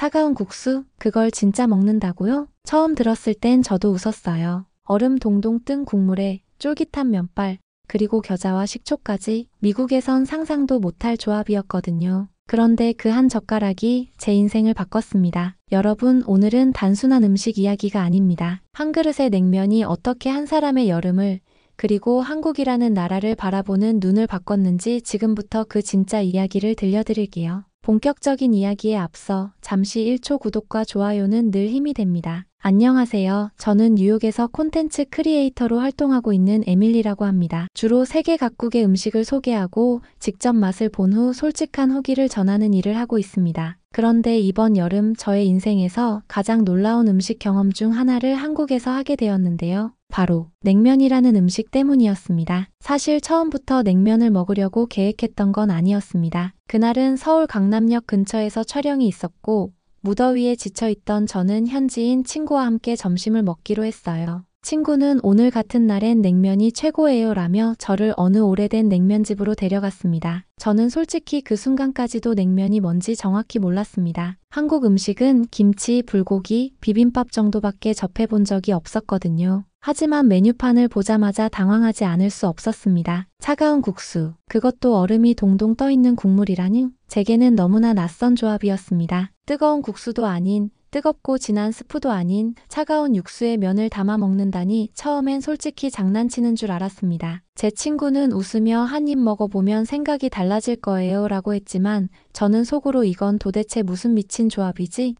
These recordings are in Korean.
차가운 국수? 그걸 진짜 먹는다고요? 처음 들었을 땐 저도 웃었어요. 얼음 동동 뜬 국물에 쫄깃한 면발, 그리고 겨자와 식초까지 미국에선 상상도 못할 조합이었거든요. 그런데 그 한 젓가락이 제 인생을 바꿨습니다. 여러분, 오늘은 단순한 음식 이야기가 아닙니다. 한 그릇의 냉면이 어떻게 한 사람의 여름을, 그리고 한국이라는 나라를 바라보는 눈을 바꿨는지 지금부터 그 진짜 이야기를 들려드릴게요. 본격적인 이야기에 앞서 잠시 1초 구독과 좋아요는 늘 힘이 됩니다. 안녕하세요. 저는 뉴욕에서 콘텐츠 크리에이터로 활동하고 있는 에밀리라고 합니다. 주로 세계 각국의 음식을 소개하고 직접 맛을 본 후 솔직한 후기를 전하는 일을 하고 있습니다. 그런데 이번 여름 저의 인생에서 가장 놀라운 음식 경험 중 하나를 한국에서 하게 되었는데요. 바로 냉면이라는 음식 때문이었습니다. 사실 처음부터 냉면을 먹으려고 계획했던 건 아니었습니다. 그날은 서울 강남역 근처에서 촬영이 있었고 무더위에 지쳐있던 저는 현지인 친구와 함께 점심을 먹기로 했어요. 친구는 오늘 같은 날엔 냉면이 최고예요 라며 저를 어느 오래된 냉면집으로 데려갔습니다. 저는 솔직히 그 순간까지도 냉면이 뭔지 정확히 몰랐습니다. 한국 음식은 김치, 불고기, 비빔밥 정도밖에 접해본 적이 없었거든요. 하지만 메뉴판을 보자마자 당황하지 않을 수 없었습니다. 차가운 국수, 그것도 얼음이 동동 떠있는 국물이라니? 제게는 너무나 낯선 조합이었습니다. 뜨거운 국수도 아닌, 뜨겁고 진한 스프도 아닌 차가운 육수에 면을 담아 먹는다니 처음엔 솔직히 장난치는 줄 알았습니다. 제 친구는 웃으며 한 입 먹어보면 생각이 달라질 거예요 라고 했지만 저는 속으로 이건 도대체 무슨 미친 조합이지?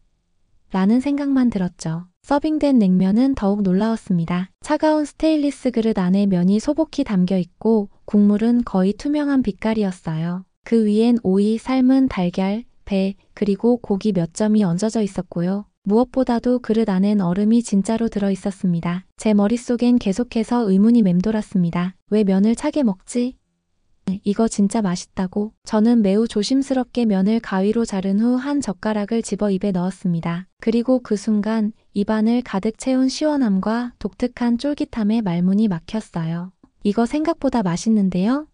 라는 생각만 들었죠. 서빙된 냉면은 더욱 놀라웠습니다. 차가운 스테인리스 그릇 안에 면이 소복히 담겨 있고 국물은 거의 투명한 빛깔이었어요. 그 위엔 오이, 삶은 달걀, 배, 그리고 고기 몇 점이 얹어져 있었고요. 무엇보다도 그릇 안엔 얼음이 진짜로 들어 있었습니다. 제 머릿속엔 계속해서 의문이 맴돌았습니다. 왜 면을 차게 먹지? 이거 진짜 맛있다고? 저는 매우 조심스럽게 면을 가위로 자른 후 한 젓가락을 집어 입에 넣었습니다. 그리고 그 순간 입안을 가득 채운 시원함과 독특한 쫄깃함에 말문이 막혔어요. 이거 생각보다 맛있는데요?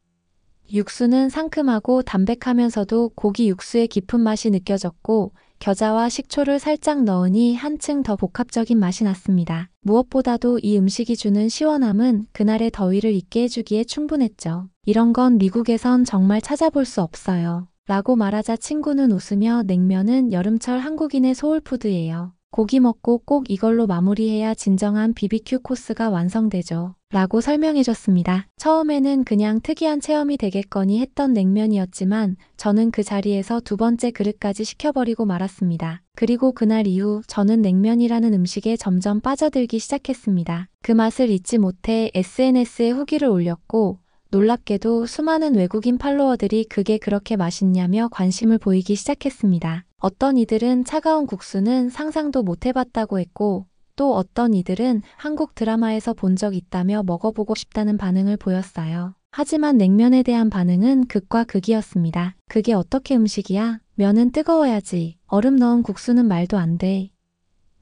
육수는 상큼하고 담백하면서도 고기 육수의 깊은 맛이 느껴졌고 겨자와 식초를 살짝 넣으니 한층 더 복합적인 맛이 났습니다. 무엇보다도 이 음식이 주는 시원함은 그날의 더위를 잊게 해주기에 충분했죠. 이런 건 미국에선 정말 찾아볼 수 없어요. 라고 말하자 친구는 웃으며 냉면은 여름철 한국인의 소울푸드예요. 고기 먹고 꼭 이걸로 마무리해야 진정한 BBQ 코스가 완성되죠. 라고 설명해줬습니다. 처음에는 그냥 특이한 체험이 되겠거니 했던 냉면이었지만 저는 그 자리에서 두 번째 그릇까지 시켜버리고 말았습니다. 그리고 그날 이후 저는 냉면이라는 음식에 점점 빠져들기 시작했습니다. 그 맛을 잊지 못해 SNS에 후기를 올렸고 놀랍게도 수많은 외국인 팔로워들이 그게 그렇게 맛있냐며 관심을 보이기 시작했습니다. 어떤 이들은 차가운 국수는 상상도 못 해봤다고 했고 또 어떤 이들은 한국 드라마에서 본 적 있다며 먹어보고 싶다는 반응을 보였어요. 하지만 냉면에 대한 반응은 극과 극이었습니다. 그게 어떻게 음식이야? 면은 뜨거워야지. 얼음 넣은 국수는 말도 안 돼.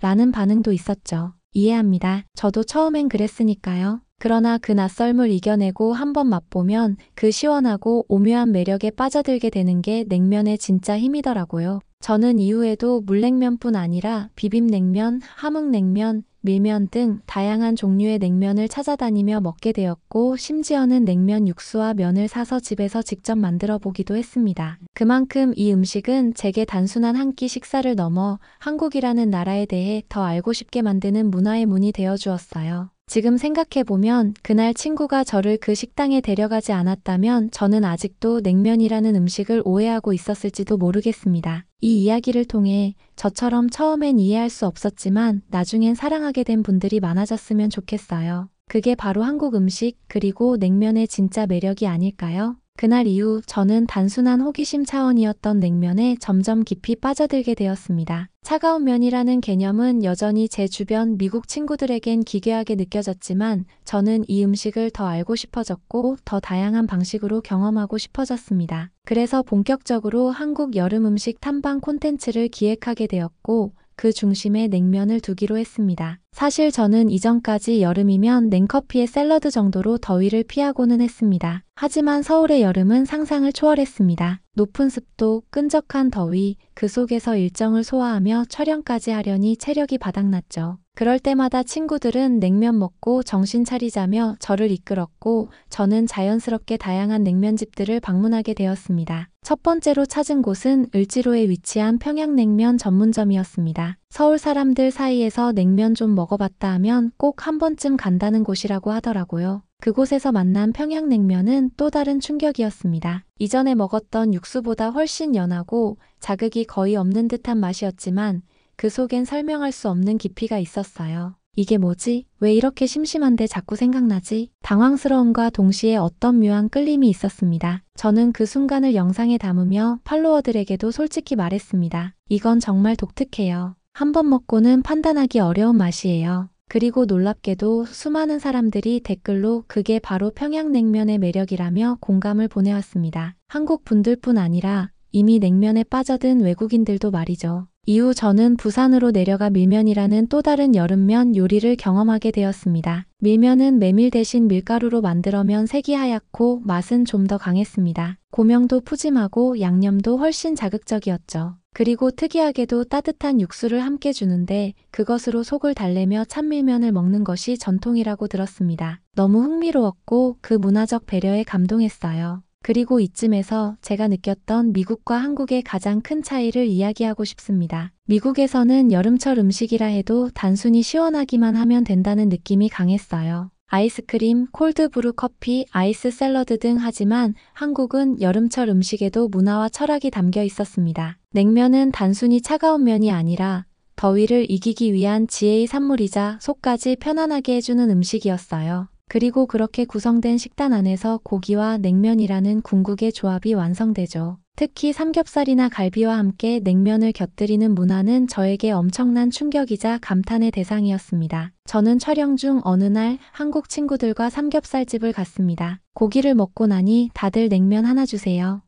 라는 반응도 있었죠. 이해합니다. 저도 처음엔 그랬으니까요. 그러나 그 낯설물 이겨내고 한번 맛보면 그 시원하고 오묘한 매력에 빠져들게 되는 게 냉면의 진짜 힘이더라고요. 저는 이후에도 물냉면뿐 아니라 비빔냉면, 함흥냉면, 밀면 등 다양한 종류의 냉면을 찾아다니며 먹게 되었고 심지어는 냉면 육수와 면을 사서 집에서 직접 만들어 보기도 했습니다. 그만큼 이 음식은 제게 단순한 한 끼 식사를 넘어 한국이라는 나라에 대해 더 알고 싶게 만드는 문화의 문이 되어 주었어요. 지금 생각해보면 그날 친구가 저를 그 식당에 데려가지 않았다면 저는 아직도 냉면이라는 음식을 오해하고 있었을지도 모르겠습니다. 이 이야기를 통해 저처럼 처음엔 이해할 수 없었지만 나중엔 사랑하게 된 분들이 많아졌으면 좋겠어요. 그게 바로 한국 음식 그리고 냉면의 진짜 매력이 아닐까요? 그날 이후 저는 단순한 호기심 차원이었던 냉면에 점점 깊이 빠져들게 되었습니다. 차가운 면이라는 개념은 여전히 제 주변 미국 친구들에겐 기괴하게 느껴졌지만 저는 이 음식을 더 알고 싶어졌고 더 다양한 방식으로 경험하고 싶어졌습니다. 그래서 본격적으로 한국 여름 음식 탐방 콘텐츠를 기획하게 되었고 그 중심에 냉면을 두기로 했습니다. 사실 저는 이전까지 여름이면 냉커피에 샐러드 정도로 더위를 피하고는 했습니다. 하지만 서울의 여름은 상상을 초월했습니다. 높은 습도, 끈적한 더위, 그 속에서 일정을 소화하며 촬영까지 하려니 체력이 바닥났죠. 그럴 때마다 친구들은 냉면 먹고 정신 차리자며 저를 이끌었고 저는 자연스럽게 다양한 냉면집들을 방문하게 되었습니다. 첫 번째로 찾은 곳은 을지로에 위치한 평양냉면 전문점이었습니다. 서울 사람들 사이에서 냉면 좀 먹어봤다 하면 꼭 한 번쯤 간다는 곳이라고 하더라고요. 그곳에서 만난 평양냉면은 또 다른 충격이었습니다. 이전에 먹었던 육수보다 훨씬 연하고 자극이 거의 없는 듯한 맛이었지만 그 속엔 설명할 수 없는 깊이가 있었어요. 이게 뭐지? 왜 이렇게 심심한데 자꾸 생각나지? 당황스러움과 동시에 어떤 묘한 끌림이 있었습니다. 저는 그 순간을 영상에 담으며 팔로워들에게도 솔직히 말했습니다. 이건 정말 독특해요. 한 번 먹고는 판단하기 어려운 맛이에요. 그리고 놀랍게도 수많은 사람들이 댓글로 그게 바로 평양냉면의 매력이라며 공감을 보내왔습니다. 한국 분들뿐 아니라 이미 냉면에 빠져든 외국인들도 말이죠. 이후 저는 부산으로 내려가 밀면이라는 또 다른 여름면 요리를 경험하게 되었습니다. 밀면은 메밀 대신 밀가루로 만들어면 색이 하얗고 맛은 좀 더 강했습니다. 고명도 푸짐하고 양념도 훨씬 자극적이었죠. 그리고 특이하게도 따뜻한 육수를 함께 주는데 그것으로 속을 달래며 찬밀면을 먹는 것이 전통이라고 들었습니다. 너무 흥미로웠고 그 문화적 배려에 감동했어요. 그리고 이쯤에서 제가 느꼈던 미국과 한국의 가장 큰 차이를 이야기하고 싶습니다. 미국에서는 여름철 음식이라 해도 단순히 시원하기만 하면 된다는 느낌이 강했어요. 아이스크림, 콜드브루 커피, 아이스 샐러드 등 하지만 한국은 여름철 음식에도 문화와 철학이 담겨 있었습니다. 냉면은 단순히 차가운 면이 아니라 더위를 이기기 위한 지혜의 산물이자 속까지 편안하게 해주는 음식이었어요. 그리고 그렇게 구성된 식단 안에서 고기와 냉면이라는 궁극의 조합이 완성되죠. 특히 삼겹살이나 갈비와 함께 냉면을 곁들이는 문화는 저에게 엄청난 충격이자 감탄의 대상이었습니다. 저는 촬영 중 어느 날 한국 친구들과 삼겹살집을 갔습니다. 고기를 먹고 나니 다들 냉면 하나 주세요.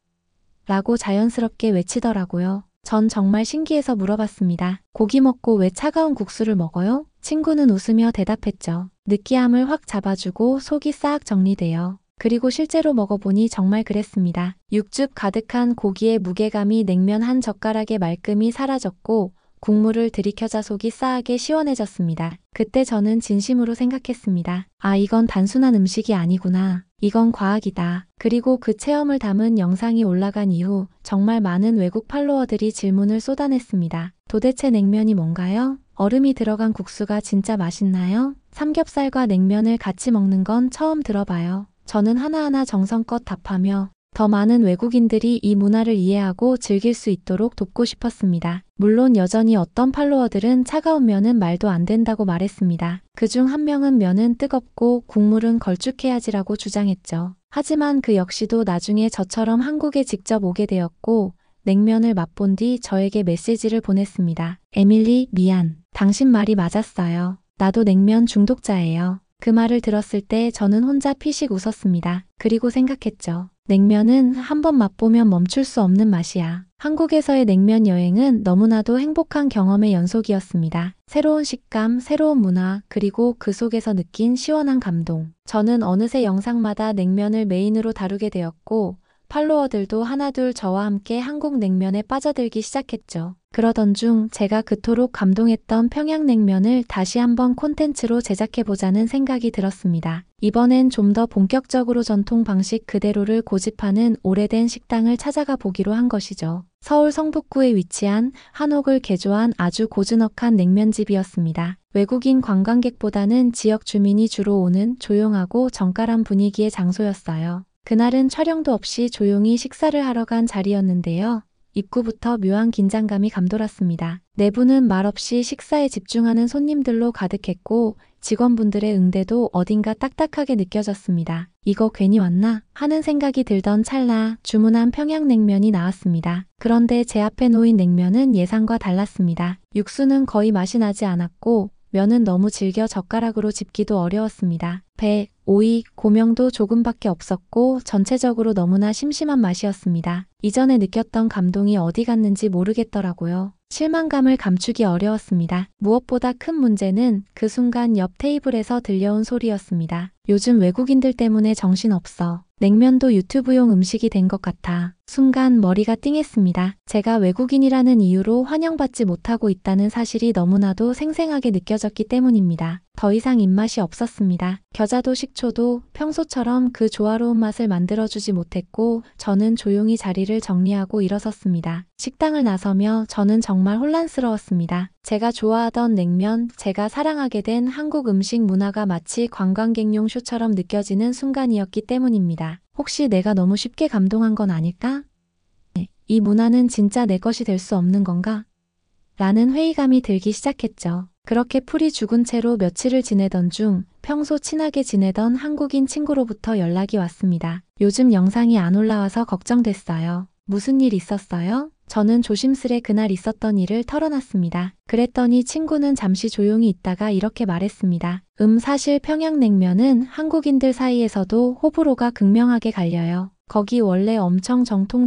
라고 자연스럽게 외치더라고요. 전 정말 신기해서 물어봤습니다. 고기 먹고 왜 차가운 국수를 먹어요? 친구는 웃으며 대답했죠. 느끼함을 확 잡아주고 속이 싹 정리돼요. 그리고 실제로 먹어보니 정말 그랬습니다. 육즙 가득한 고기의 무게감이 냉면 한 젓가락의 말끔히 사라졌고 국물을 들이켜자 속이 싸하게 시원해졌습니다. 그때 저는 진심으로 생각했습니다. 아, 이건 단순한 음식이 아니구나. 이건 과학이다. 그리고 그 체험을 담은 영상이 올라간 이후 정말 많은 외국 팔로워들이 질문을 쏟아냈습니다. 도대체 냉면이 뭔가요? 얼음이 들어간 국수가 진짜 맛있나요? 삼겹살과 냉면을 같이 먹는 건 처음 들어봐요. 저는 하나하나 정성껏 답하며 더 많은 외국인들이 이 문화를 이해하고 즐길 수 있도록 돕고 싶었습니다. 물론 여전히 어떤 팔로워들은 차가운 면은 말도 안 된다고 말했습니다. 그중 한 명은 면은 뜨겁고 국물은 걸쭉해야지라고 주장했죠. 하지만 그 역시도 나중에 저처럼 한국에 직접 오게 되었고 냉면을 맛본 뒤 저에게 메시지를 보냈습니다. 에밀리, 미안. 당신 말이 맞았어요. 나도 냉면 중독자예요. 그 말을 들었을 때 저는 혼자 피식 웃었습니다. 그리고 생각했죠. 냉면은 한번 맛보면 멈출 수 없는 맛이야. 한국에서의 냉면 여행은 너무나도 행복한 경험의 연속이었습니다. 새로운 식감, 새로운 문화, 그리고 그 속에서 느낀 시원한 감동. 저는 어느새 영상마다 냉면을 메인으로 다루게 되었고 팔로워들도 하나둘 저와 함께 한국 냉면에 빠져들기 시작했죠. 그러던 중 제가 그토록 감동했던 평양냉면을 다시 한번 콘텐츠로 제작해보자는 생각이 들었습니다. 이번엔 좀 더 본격적으로 전통 방식 그대로를 고집하는 오래된 식당을 찾아가 보기로 한 것이죠. 서울 성북구에 위치한 한옥을 개조한 아주 고즈넉한 냉면집이었습니다. 외국인 관광객보다는 지역 주민이 주로 오는 조용하고 정갈한 분위기의 장소였어요. 그날은 촬영도 없이 조용히 식사를 하러 간 자리였는데요. 입구부터 묘한 긴장감이 감돌았습니다. 내부는 말없이 식사에 집중하는 손님들로 가득했고 직원분들의 응대도 어딘가 딱딱하게 느껴졌습니다. 이거 괜히 왔나? 하는 생각이 들던 찰나 주문한 평양냉면이 나왔습니다. 그런데 제 앞에 놓인 냉면은 예상과 달랐습니다. 육수는 거의 맛이 나지 않았고 면은 너무 질겨 젓가락으로 집기도 어려웠습니다. 배, 오이, 고명도 조금밖에 없었고 전체적으로 너무나 심심한 맛이었습니다. 이전에 느꼈던 감동이 어디 갔는지 모르겠더라고요. 실망감을 감추기 어려웠습니다. 무엇보다 큰 문제는 그 순간 옆 테이블에서 들려온 소리였습니다. 요즘 외국인들 때문에 정신없어. 냉면도 유튜브용 음식이 된 것 같아. 순간 머리가 띵했습니다. 제가 외국인이라는 이유로 환영받지 못하고 있다는 사실이 너무나도 생생하게 느껴졌기 때문입니다. 더 이상 입맛이 없었습니다. 겨자도 식초도 평소처럼 그 조화로운 맛을 만들어주지 못했고 저는 조용히 자리를 정리하고 일어섰습니다. 식당을 나서며 저는 정말 혼란스러웠습니다. 제가 좋아하던 냉면, 제가 사랑하게 된 한국 음식 문화가 마치 관광객용 쇼처럼 느껴지는 순간이었기 때문입니다. 혹시 내가 너무 쉽게 감동한 건 아닐까? 이 문화는 진짜 내 것이 될 수 없는 건가? 라는 회의감이 들기 시작했죠. 그렇게 풀이 죽은 채로 며칠을 지내던 중 평소 친하게 지내던 한국인 친구로부터 연락이 왔습니다. 요즘 영상이 안 올라와서 걱정됐어요. 무슨 일 있었어요? 저는 조심스레 그날 있었던 일을 털어놨습니다. 그랬더니 친구는 잠시 조용히 있다가 이렇게 말했습니다. 사실 평양냉면은 한국인들 사이에서도 호불호가 극명하게 갈려요. 거기 원래 엄청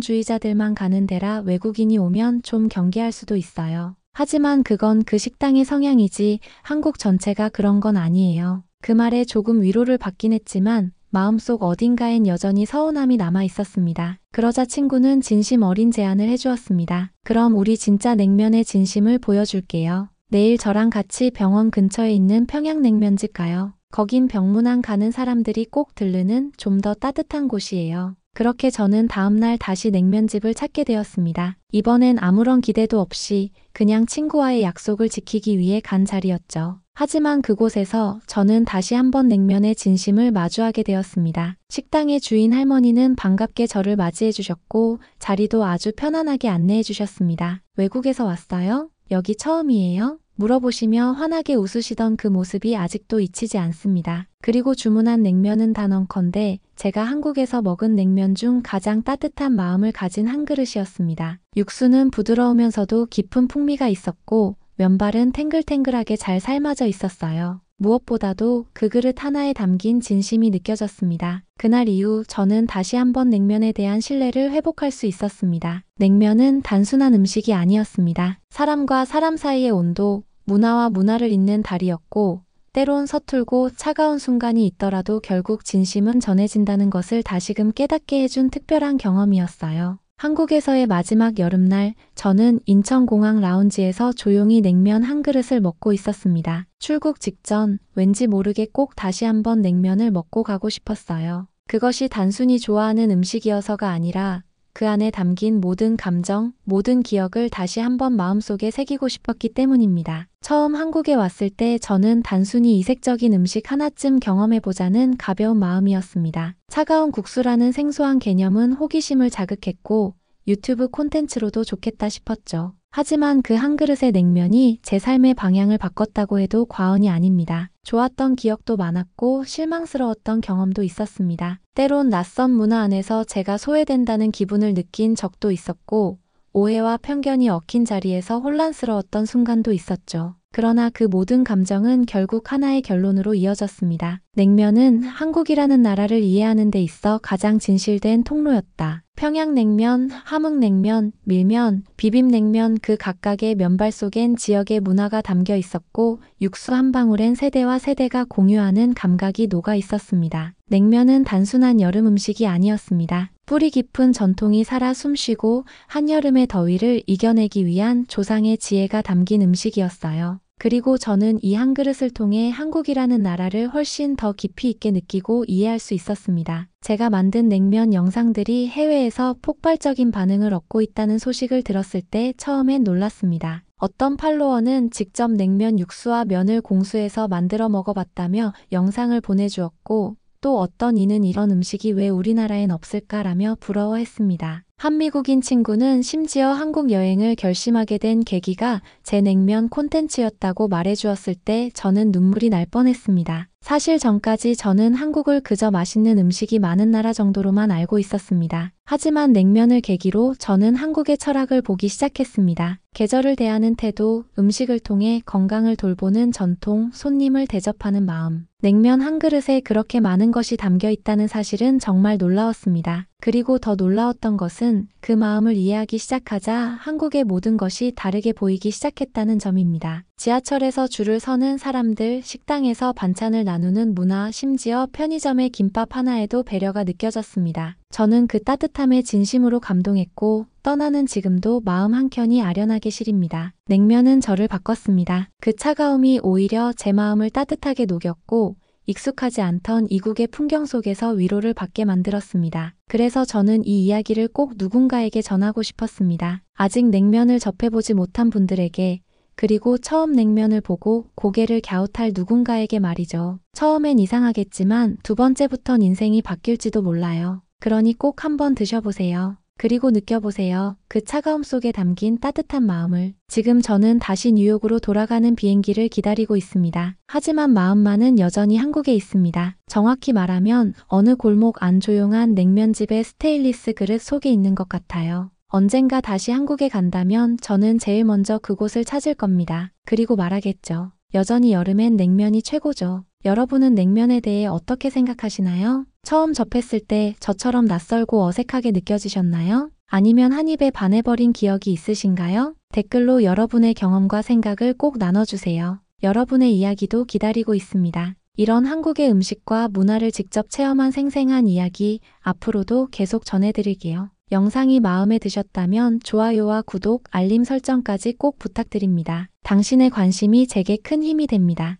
정통주의자들만 가는 데라 외국인이 오면 좀 경계할 수도 있어요. 하지만 그건 그 식당의 성향이지 한국 전체가 그런 건 아니에요. 그 말에 조금 위로를 받긴 했지만 마음속 어딘가엔 여전히 서운함이 남아 있었습니다. 그러자 친구는 진심 어린 제안을 해주었습니다. 그럼 우리 진짜 냉면의 진심을 보여줄게요. 내일 저랑 같이 병원 근처에 있는 평양냉면집 가요. 거긴 병문안 가는 사람들이 꼭 들르는 좀 더 따뜻한 곳이에요. 그렇게 저는 다음날 다시 냉면집을 찾게 되었습니다. 이번엔 아무런 기대도 없이 그냥 친구와의 약속을 지키기 위해 간 자리였죠. 하지만 그곳에서 저는 다시 한번 냉면의 진심을 마주하게 되었습니다. 식당의 주인 할머니는 반갑게 저를 맞이해 주셨고 자리도 아주 편안하게 안내해 주셨습니다. 외국에서 왔어요? 여기 처음이에요? 물어보시며 환하게 웃으시던 그 모습이 아직도 잊히지 않습니다. 그리고 주문한 냉면은 단언컨대 제가 한국에서 먹은 냉면 중 가장 따뜻한 마음을 가진 한 그릇이었습니다. 육수는 부드러우면서도 깊은 풍미가 있었고 면발은 탱글탱글하게 잘 삶아져 있었어요. 무엇보다도 그 그릇 하나에 담긴 진심이 느껴졌습니다. 그날 이후 저는 다시 한번 냉면에 대한 신뢰를 회복할 수 있었습니다. 냉면은 단순한 음식이 아니었습니다. 사람과 사람 사이의 온도, 문화와 문화를 잇는 다리였고 때론 서툴고 차가운 순간이 있더라도 결국 진심은 전해진다는 것을 다시금 깨닫게 해준 특별한 경험이었어요. 한국에서의 마지막 여름날, 저는 인천공항 라운지에서 조용히 냉면 한 그릇을 먹고 있었습니다. 출국 직전 왠지 모르게 꼭 다시 한번 냉면을 먹고 가고 싶었어요. 그것이 단순히 좋아하는 음식이어서가 아니라 그 안에 담긴 모든 감정, 모든 기억을 다시 한번 마음속에 새기고 싶었기 때문입니다. 처음 한국에 왔을 때 저는 단순히 이색적인 음식 하나쯤 경험해보자는 가벼운 마음이었습니다. 차가운 국수라는 생소한 개념은 호기심을 자극했고 유튜브 콘텐츠로도 좋겠다 싶었죠. 하지만 그 한 그릇의 냉면이 제 삶의 방향을 바꿨다고 해도 과언이 아닙니다. 좋았던 기억도 많았고 실망스러웠던 경험도 있었습니다. 때론 낯선 문화 안에서 제가 소외된다는 기분을 느낀 적도 있었고 오해와 편견이 얽힌 자리에서 혼란스러웠던 순간도 있었죠. 그러나 그 모든 감정은 결국 하나의 결론으로 이어졌습니다. 냉면은 한국이라는 나라를 이해하는 데 있어 가장 진실된 통로였다. 평양냉면, 함흥냉면, 밀면, 비빔냉면 그 각각의 면발 속엔 지역의 문화가 담겨 있었고 육수 한 방울엔 세대와 세대가 공유하는 감각이 녹아 있었습니다. 냉면은 단순한 여름 음식이 아니었습니다. 뿌리 깊은 전통이 살아 숨쉬고 한여름의 더위를 이겨내기 위한 조상의 지혜가 담긴 음식이었어요. 그리고 저는 이 한 그릇을 통해 한국이라는 나라를 훨씬 더 깊이 있게 느끼고 이해할 수 있었습니다. 제가 만든 냉면 영상들이 해외에서 폭발적인 반응을 얻고 있다는 소식을 들었을 때 처음엔 놀랐습니다. 어떤 팔로워는 직접 냉면 육수와 면을 공수해서 만들어 먹어봤다며 영상을 보내주었고 또 어떤 이는 이런 음식이 왜 우리나라엔 없을까라며 부러워했습니다. 한미국인 친구는 심지어 한국 여행을 결심하게 된 계기가 제 냉면 콘텐츠였다고 말해주었을 때 저는 눈물이 날 뻔했습니다. 사실 전까지 저는 한국을 그저 맛있는 음식이 많은 나라 정도로만 알고 있었습니다. 하지만 냉면을 계기로 저는 한국의 철학을 보기 시작했습니다. 계절을 대하는 태도, 음식을 통해 건강을 돌보는 전통, 손님을 대접하는 마음. 냉면 한 그릇에 그렇게 많은 것이 담겨 있다는 사실은 정말 놀라웠습니다. 그리고 더 놀라웠던 것은 그 마음을 이해하기 시작하자 한국의 모든 것이 다르게 보이기 시작했다는 점입니다. 지하철에서 줄을 서는 사람들, 식당에서 반찬을 나누는 문화, 심지어 편의점의 김밥 하나에도 배려가 느껴졌습니다. 저는 그 따뜻함에 진심으로 감동했고 떠나는 지금도 마음 한켠이 아련하게 시립니다. 냉면은 저를 바꿨습니다. 그 차가움이 오히려 제 마음을 따뜻하게 녹였고 익숙하지 않던 이국의 풍경 속에서 위로를 받게 만들었습니다. 그래서 저는 이 이야기를 꼭 누군가에게 전하고 싶었습니다. 아직 냉면을 접해보지 못한 분들에게, 그리고 처음 냉면을 보고 고개를 갸웃할 누군가에게 말이죠. 처음엔 이상하겠지만 두 번째부턴 인생이 바뀔지도 몰라요. 그러니 꼭 한번 드셔보세요. 그리고 느껴보세요. 그 차가움 속에 담긴 따뜻한 마음을. 지금 저는 다시 뉴욕으로 돌아가는 비행기를 기다리고 있습니다. 하지만 마음만은 여전히 한국에 있습니다. 정확히 말하면 어느 골목 안 조용한 냉면집의 스테인리스 그릇 속에 있는 것 같아요. 언젠가 다시 한국에 간다면 저는 제일 먼저 그곳을 찾을 겁니다. 그리고 말하겠죠. 여전히 여름엔 냉면이 최고죠. 여러분은 냉면에 대해 어떻게 생각하시나요? 처음 접했을 때 저처럼 낯설고 어색하게 느껴지셨나요? 아니면 한 입에 반해버린 기억이 있으신가요? 댓글로 여러분의 경험과 생각을 꼭 나눠주세요. 여러분의 이야기도 기다리고 있습니다. 이런 한국의 음식과 문화를 직접 체험한 생생한 이야기 앞으로도 계속 전해드릴게요. 영상이 마음에 드셨다면 좋아요와 구독, 알림 설정까지 꼭 부탁드립니다. 당신의 관심이 제게 큰 힘이 됩니다.